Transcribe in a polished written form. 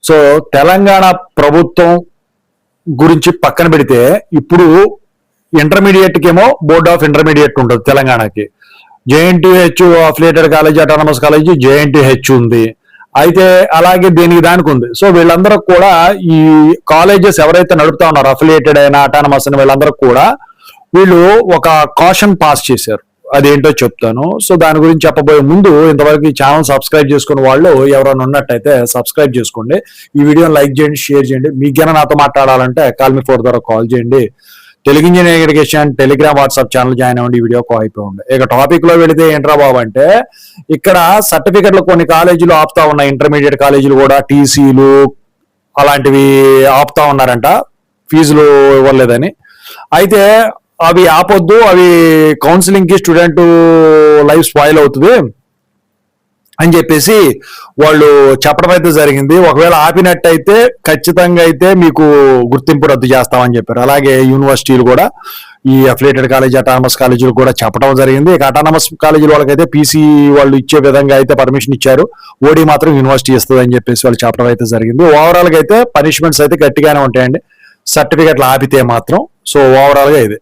So Telangana ప్రభుత్వం గురించి పక్కన పెడితే ఇప్పుడు ఇంటర్మీడియట్ కేమో బోర్డ్ ఆఫ్ ఇంటర్మీడియట్ ఉంటుంది తెలంగాణకి. JNTH affiliated college, autonomous college JNTH ఉంది. అయితే అలాగే దానికి ఉంది. సో వీళ్ళందరూ కూడా ఈ కాలేజెస్ ఎవరైతే నడుపుతా ఉన్నారో అఫిలియేటెడ్ అయినా అటానమస్ అని వీళ్ళందరూ కూడా వీళ్ళు ఒక కాషన్ పాస్ చేశారు. అదేంటో చెప్తాను. సో దాని గురించి చెప్పబోయే ముందు ఇంతవరకు ఈ ఛానల్ సబ్స్క్రైబ్ చేసుకున్న వాళ్ళు ఎవరైనా ఉన్నట్టయితే సబ్స్క్రైబ్ చేసుకోండి. ఈ వీడియోని లైక్ చేయండి, షేర్ చేయండి. మీకు నాతో మాట్లాడాలంటే కాల్ మీ 4 ద్వారా కాల్ చేయండి. Telugu engineering education Telegram WhatsApp channel join అవ్వండి. ఈ వీడియో అయిపోయింది. ఇక టాపిక్ లో వెళితే ఏంట్రా బాబు అంటే, ఇక్కడ సర్టిఫికెట్లు కొన్ని కాలేజీలు ఆపుతా ఉన్నాయి. ఇంటర్మీడియట్ కాలేజీలు కూడా టీసీలు అలాంటివి ఆపుతా ఉన్నారంట, ఫీజులు ఇవ్వలేదని. అయితే అవి ఆపొద్దు, అవి కౌన్సిలింగ్ కి స్టూడెంట్ లైఫ్ స్పాయిల్ అవుతుంది అని చెప్పేసి వాళ్ళు చెప్పడం అయితే జరిగింది. ఒకవేళ ఆపినట్టయితే ఖచ్చితంగా అయితే మీకు గుర్తింపు రద్దు చేస్తామని చెప్పారు. అలాగే యూనివర్సిటీలు కూడా ఈ అఫిలియేటెడ్ కాలేజ్, అటానమస్ కాలేజీలు కూడా చెప్పడం జరిగింది. ఇక అటానమస్ కాలేజీల వాళ్ళకైతే పీసీ వాళ్ళు ఇచ్చే విధంగా అయితే పర్మిషన్ ఇచ్చారు. ఓడి మాత్రం యూనివర్సిటీ ఇస్తుంది అని చెప్పేసి వాళ్ళు చెప్పడం అయితే జరిగింది. ఓవరాల్ గా అయితే పనిష్మెంట్స్ అయితే గట్టిగానే ఉంటాయండి సర్టిఫికెట్లు ఆపితే మాత్రం. సో ఓవరాల్ గా ఇది.